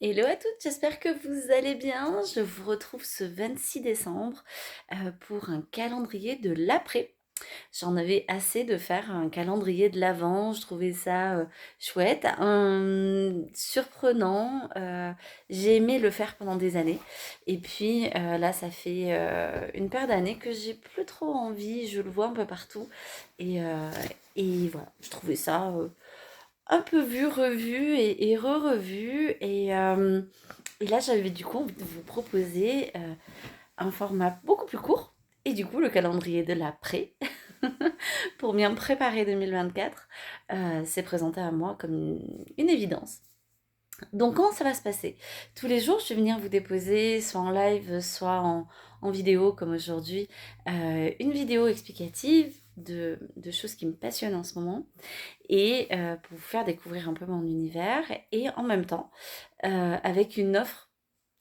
Hello à toutes, j'espère que vous allez bien. Je vous retrouve ce 26 décembre pour un calendrier de l'après. J'en avais assez de faire un calendrier de l'avant, je trouvais ça chouette, surprenant. J'ai aimé le faire pendant des années. Et puis là, ça fait une paire d'années que j'ai plus trop envie, je le vois un peu partout. Et, euh, et voilà, je trouvais ça un peu vu, revu et re-revu. Et là, j'avais du coup envie de vous proposer un format beaucoup plus court. Et du coup, le calendrier de l'après, pour bien préparer 2024, s'est présenté à moi comme une évidence. Donc, comment ça va se passer? Tous les jours, je vais venir vous déposer, soit en live, soit en vidéo, comme aujourd'hui, une vidéo explicative de choses qui me passionnent en ce moment et pour vous faire découvrir un peu mon univers et en même temps avec une offre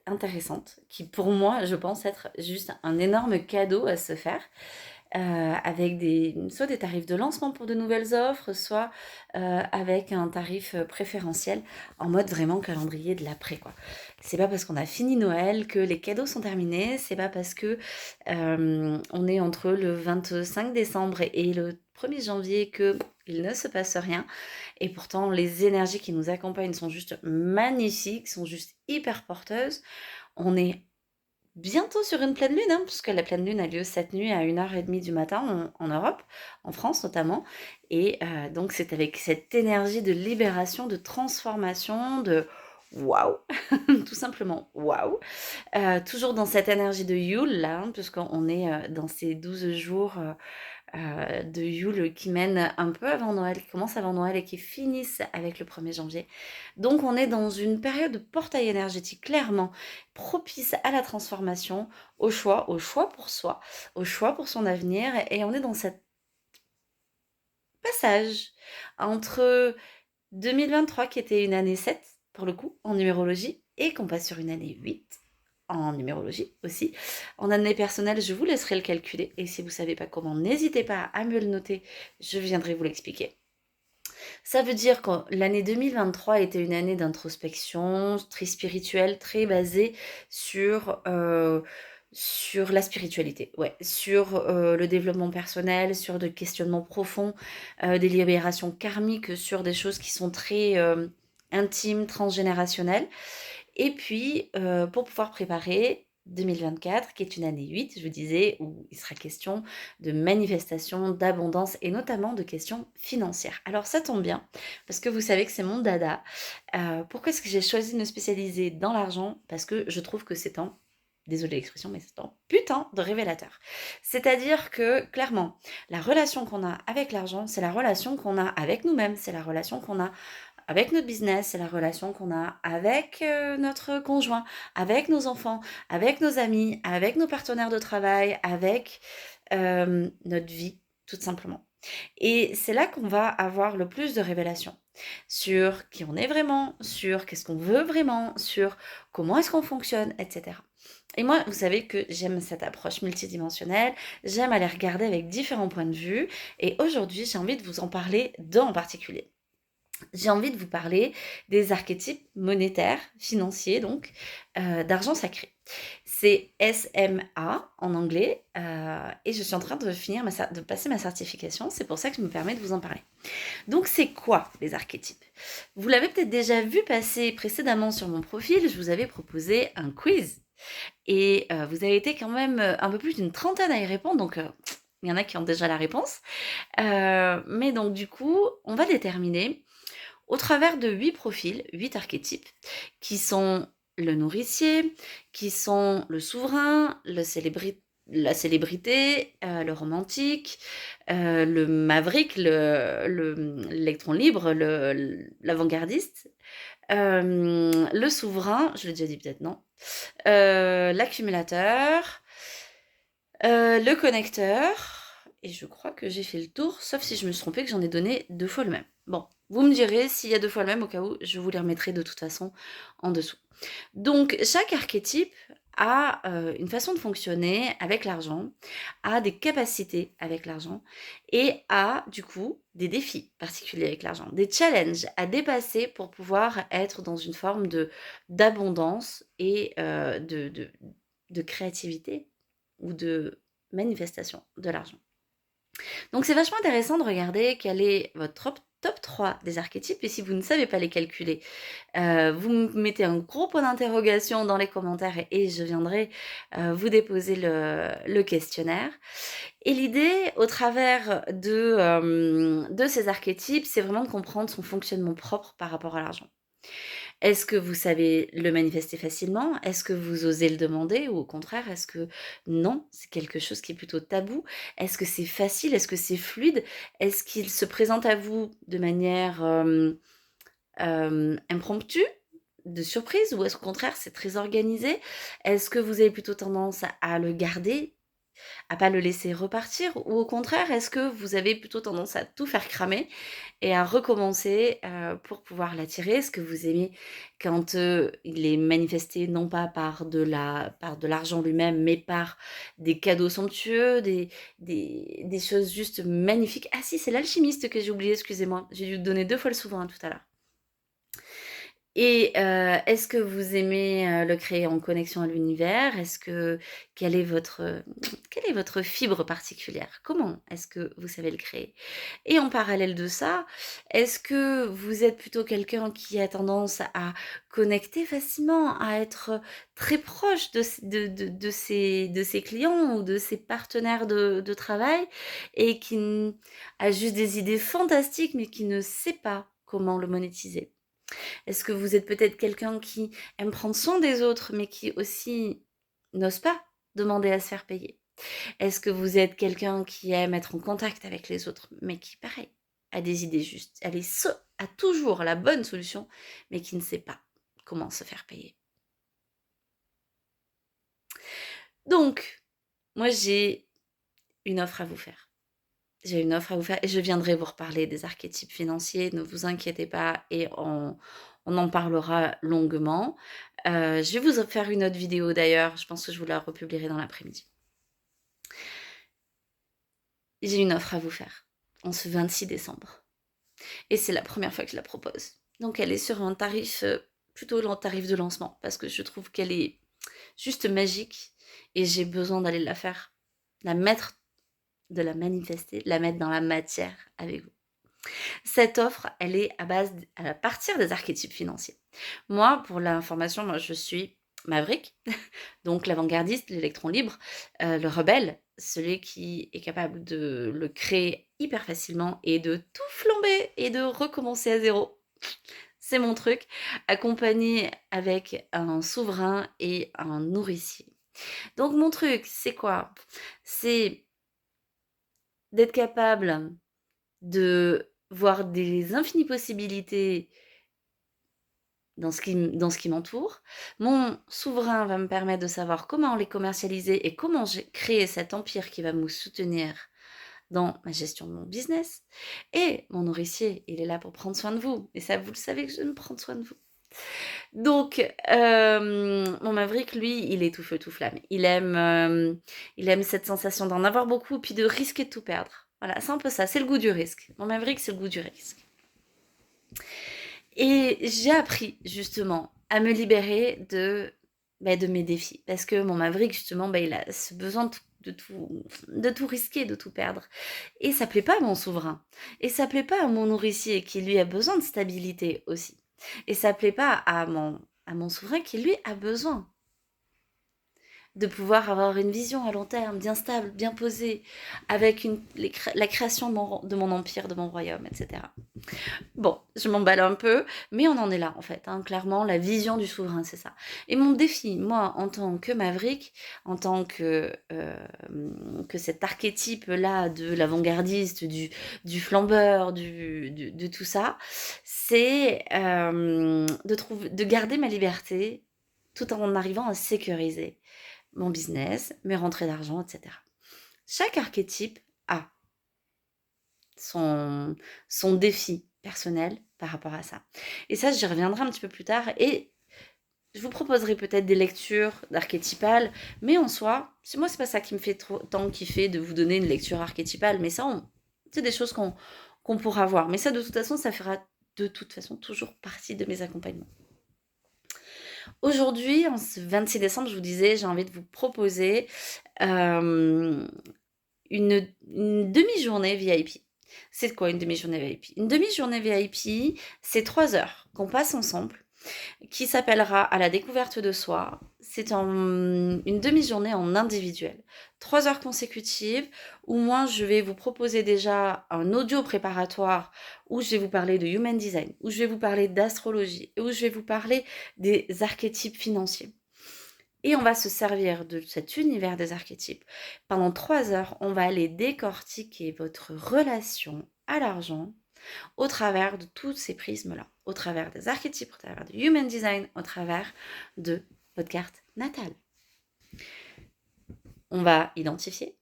intéressante qui pour moi je pense être juste un énorme cadeau à se faire avec soit des tarifs de lancement pour de nouvelles offres, soit avec un tarif préférentiel en mode vraiment calendrier de l'après quoi. C'est pas parce qu'on a fini Noël que les cadeaux sont terminés, c'est pas parce que on est entre le 25 décembre et le 1er janvier que il ne se passe rien. Et pourtant, les énergies qui nous accompagnent sont juste magnifiques, sont juste hyper porteuses. On est bientôt sur une pleine lune, hein, puisque la pleine lune a lieu cette nuit à 1h30 du matin en Europe, en France notamment. Et donc c'est avec cette énergie de libération, de transformation, de waouh, tout simplement waouh. Toujours dans cette énergie de Yule là, hein, puisqu'on est dans ces 12 jours de Yule qui mènent un peu avant Noël, qui commencent avant Noël et qui finissent avec le 1er janvier. Donc on est dans une période de portail énergétique clairement propice à la transformation, au choix pour soi, au choix pour son avenir. Et on est dans cet passage entre 2023 qui était une année 7 pour le coup en numérologie et qu'on passe sur une année 8 en numérologie aussi. En année personnelle, je vous laisserai le calculer et si vous ne savez pas comment, n'hésitez pas à me le noter, je viendrai vous l'expliquer. Ça veut dire que l'année 2023 était une année d'introspection, très spirituelle, très basée sur la spiritualité, ouais, sur le développement personnel, sur des questionnements profonds, des libérations karmiques, sur des choses qui sont très intimes, transgénérationnelles. Et puis, pour pouvoir préparer 2024, qui est une année 8, je vous disais, où il sera question de manifestation, d'abondance et notamment de questions financières. Alors ça tombe bien, parce que vous savez que c'est mon dada. Pourquoi est-ce que j'ai choisi de me spécialiser dans l'argent? Parce que je trouve que c'est un, désolée l'expression, mais c'est un putain de révélateur. C'est-à-dire que, clairement, la relation qu'on a avec l'argent, c'est la relation qu'on a avec nous-mêmes, c'est la relation qu'on a avec notre business, c'est la relation qu'on a avec notre conjoint, avec nos enfants, avec nos amis, avec nos partenaires de travail, avec notre vie, tout simplement. Et c'est là qu'on va avoir le plus de révélations sur qui on est vraiment, sur qu'est-ce qu'on veut vraiment, sur comment est-ce qu'on fonctionne, etc. Et moi, vous savez que j'aime cette approche multidimensionnelle, j'aime aller regarder avec différents points de vue, et aujourd'hui, j'ai envie de vous en parler d'un en particulier. J'ai envie de vous parler des archétypes monétaires, financiers donc, d'argent sacré. C'est SMA en anglais et je suis en train de de passer ma certification, c'est pour ça que je me permets de vous en parler. Donc c'est quoi les archétypes? Vous l'avez peut-être déjà vu passer précédemment sur mon profil, je vous avais proposé un quiz et vous avez été quand même un peu plus d'une trentaine à y répondre, donc il y en a qui ont déjà la réponse. Mais donc du coup, on va déterminer au travers de 8 profils, 8 archétypes, qui sont le nourricier, qui sont le souverain, la célébrité, le romantique, le maverick, l'électron libre, l'avant-gardiste, le souverain, je l'ai déjà dit peut-être non, l'accumulateur, le connecteur, et je crois que j'ai fait le tour, sauf si je me suis trompée que j'en ai donné 2 fois le même. Bon, vous me direz s'il y a 2 fois le même, au cas où, je vous les remettrai de toute façon en dessous. Donc, chaque archétype a une façon de fonctionner avec l'argent, a des capacités avec l'argent et a du coup des défis particuliers avec l'argent, des challenges à dépasser pour pouvoir être dans une forme d'abondance et de créativité ou de manifestation de l'argent. Donc c'est vachement intéressant de regarder quel est votre top 3 des archétypes et si vous ne savez pas les calculer, vous me mettez un gros point d'interrogation dans les commentaires et je viendrai vous déposer le questionnaire. Et l'idée, au travers de ces archétypes, c'est vraiment de comprendre son fonctionnement propre par rapport à l'argent. Est-ce que vous savez le manifester facilement? Est-ce que vous osez le demander? Ou au contraire, est-ce que non, c'est quelque chose qui est plutôt tabou? Est-ce que c'est facile? Est-ce que c'est fluide? Est-ce qu'il se présente à vous de manière impromptue, de surprise? Ou est-ce qu'au contraire, c'est très organisé? Est-ce que vous avez plutôt tendance à le garder, à pas le laisser repartir? Ou au contraire, est-ce que vous avez plutôt tendance à tout faire cramer et à recommencer, pour pouvoir l'attirer? Est-ce que vous aimez quand, il est manifesté non pas par de l'argent lui-même, mais par des cadeaux somptueux, des choses juste magnifiques? Ah si, c'est l'alchimiste que j'ai oublié, excusez-moi. J'ai dû donner 2 fois le souverain tout à l'heure. Et est-ce que vous aimez, le créer en connexion à l'univers? Quelle est quelle est votre fibre particulière? Comment est-ce que vous savez le créer? Et en parallèle de ça, est-ce que vous êtes plutôt quelqu'un qui a tendance à connecter facilement, à être très proche de ses clients ou de ses partenaires de travail et a juste des idées fantastiques, mais qui ne sait pas comment le monétiser? Est-ce que vous êtes peut-être quelqu'un qui aime prendre soin des autres, mais qui aussi n'ose pas demander à se faire payer? Est-ce que vous êtes quelqu'un qui aime être en contact avec les autres, mais qui, pareil, a des idées justes, a toujours la bonne solution, mais qui ne sait pas comment se faire payer? Donc, moi, j'ai une offre à vous faire. J'ai une offre à vous faire et je viendrai vous reparler des archétypes financiers, ne vous inquiétez pas et on en parlera longuement. Je vais vous faire une autre vidéo d'ailleurs, je pense que je vous la republierai dans l'après-midi. J'ai une offre à vous faire en ce 26 décembre et c'est la première fois que je la propose. Donc elle est sur un tarif, plutôt le tarif de lancement parce que je trouve qu'elle est juste magique et j'ai besoin d'aller la faire, la mettre, de la manifester, de la mettre dans la matière avec vous. Cette offre, elle est à partir des archétypes financiers. Moi, pour l'information, moi, je suis Maverick, donc l'avant-gardiste, l'électron libre, le rebelle, celui qui est capable de le créer hyper facilement et de tout flamber et de recommencer à zéro. C'est mon truc, accompagné avec un souverain et un nourricier. Donc mon truc, c'est quoi? C'est d'être capable de voir des infinies possibilités dans ce qui m'entoure. Mon souverain va me permettre de savoir comment les commercialiser et comment créer cet empire qui va me soutenir dans ma gestion de mon business. Et mon nourricier, il est là pour prendre soin de vous. Et ça, vous le savez que je vais me prendre soin de vous. Donc, mon Maverick, lui, il est tout feu, tout flamme. Il aime cette sensation d'en avoir beaucoup, puis de risquer de tout perdre. Voilà, c'est un peu ça, c'est le goût du risque. Mon Maverick, c'est le goût du risque. Et j'ai appris justement à me libérer de mes défis. Parce que mon Maverick, justement, il a ce besoin de tout risquer, de tout perdre. Et ça plaît pas à mon souverain. Et ça plaît pas à mon nourricier qui, lui, a besoin de stabilité aussi. Et ça plaît pas à mon souverain qui, lui, a besoin de pouvoir avoir une vision à long terme, bien stable, bien posée, avec la création de mon empire, de mon royaume, etc. Bon, je m'emballe un peu, mais on en est là en fait. Hein. Clairement, la vision du souverain, c'est ça. Et mon défi, moi, en tant que Maverick, en tant que cet archétype-là de l'avant-gardiste, du flambeur, de tout ça, c'est de garder ma liberté tout en arrivant à sécuriser mon business, mes rentrées d'argent, etc. Chaque archétype a son défi personnel par rapport à ça. Et ça, j'y reviendrai un petit peu plus tard. Et Je vous proposerai peut-être des lectures d'archétypales, mais en soi, moi, c'est pas ça qui me fait tant kiffer de vous donner une lecture archétypale, mais ça, c'est des choses qu'on pourra voir. Mais ça, de toute façon, ça fera de toute façon toujours partie de mes accompagnements. Aujourd'hui, en ce 26 décembre, je vous disais, j'ai envie de vous proposer une demi-journée VIP. C'est quoi une demi-journée VIP? Une demi-journée VIP, c'est 3 heures qu'on passe ensemble, qui s'appellera À la découverte de soi. C'est une demi-journée en individuel. 3 heures consécutives où moi je vais vous proposer déjà un audio préparatoire où je vais vous parler de Human Design, où je vais vous parler d'astrologie, où je vais vous parler des archétypes financiers. Et on va se servir de cet univers des archétypes. Pendant 3 heures, on va aller décortiquer votre relation à l'argent au travers de tous ces prismes-là, au travers des archétypes, au travers du Human Design, au travers de votre carte natale. On va identifier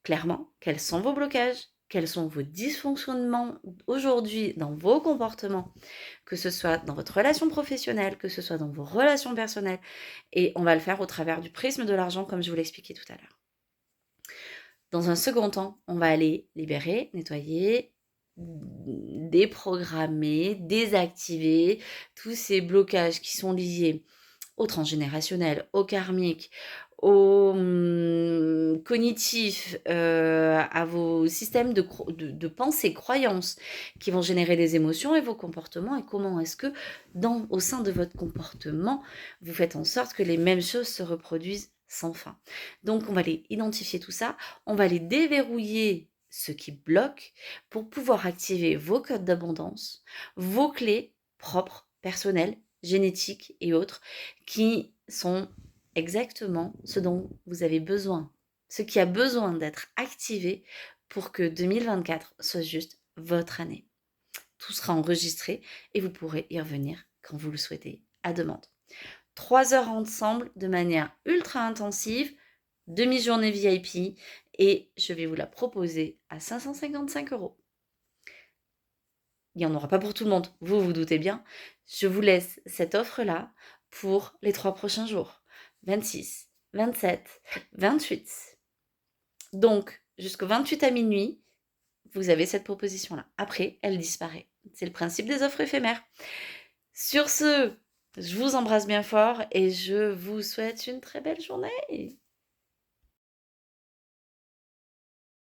clairement quels sont vos blocages, quels sont vos dysfonctionnements aujourd'hui dans vos comportements, que ce soit dans votre relation professionnelle, que ce soit dans vos relations personnelles, et on va le faire au travers du prisme de l'argent comme je vous l'expliquais tout à l'heure. Dans un second temps, on va aller libérer, nettoyer, déprogrammer, désactiver tous ces blocages qui sont liés au transgénérationnel, au karmique, au cognitif, à vos systèmes de pensée, croyances qui vont générer des émotions et vos comportements, et comment est-ce que au sein de votre comportement, vous faites en sorte que les mêmes choses se reproduisent sans fin. Donc on va aller identifier tout ça, on va aller déverrouiller ce qui bloque pour pouvoir activer vos codes d'abondance, vos clés propres, personnelles, génétiques et autres, qui sont exactement ce dont vous avez besoin, ce qui a besoin d'être activé pour que 2024 soit juste votre année. Tout sera enregistré et vous pourrez y revenir quand vous le souhaitez, à demande. 3 heures ensemble de manière ultra intensive, demi-journée VIP, et je vais vous la proposer à 555 €. Il n'y en aura pas pour tout le monde, vous vous doutez bien. Je vous laisse cette offre-là pour les 3 prochains jours. 26, 27, 28. Donc, jusqu'au 28 à minuit, vous avez cette proposition-là. Après, elle disparaît. C'est le principe des offres éphémères. Sur ce, je vous embrasse bien fort et je vous souhaite une très belle journée.